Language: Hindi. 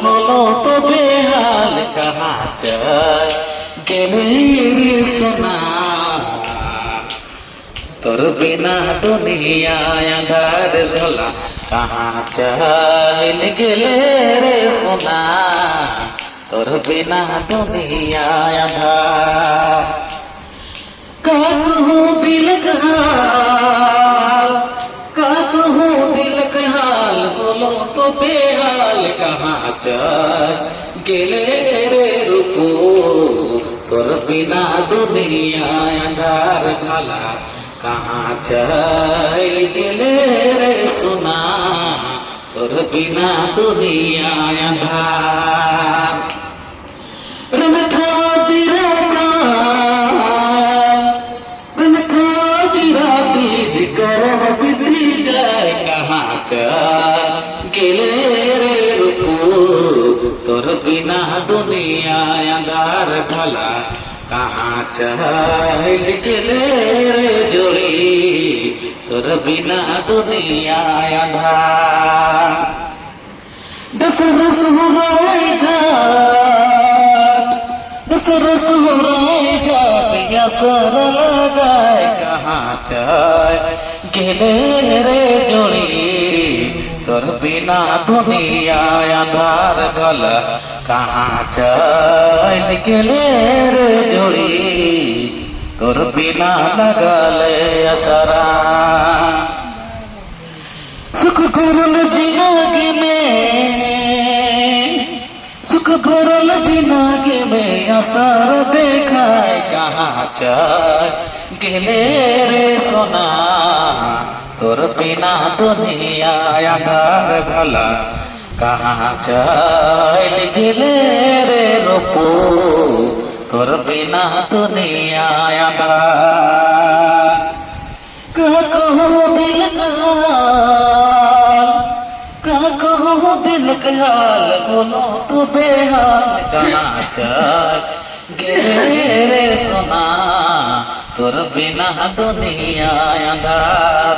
হলো তো বেহাল কাহা চায় গেলে রে সোনা তোর বিনা দুনিয়ায় আঁধার ঝোলা কাহা চাইল গেলে রে সোনা তোর বিনা দুনিয়ায় আঁধার कहूँ दिल का हाल बोलो तो बेहाल कहाँ चाय गिले रे रुको तोर बिना दुनिया अंधार भला कहाँ चाय गिले रे सुना तोर बिना दुनिया अंधार गिले रे रुकू तोर बिना दुनिया अंधार भला कहाँ चल गिले रे जोड़ी तोर बिना दुनिया अंधार दस रस हुराई जा पिया सर लगाए कहाँ चल गिले रे जोड़ी तोर बिना दुनिया अंधार गल कहाँ चल गिले रे जोड़ी तोर बिना लगले असरा सुख भरल जिंदगी में असर देखाए कहाँ चल गिले रे सोना तोर बिना दुनिया अंधार भला कहाँ चल गिले रे रुकू तोर बिना दुनिया अंधार कहूँ दिल का हाल बोलो तो बेहाल कहाँ चल गिले रे सोना तोर बिना दुनिया अंधार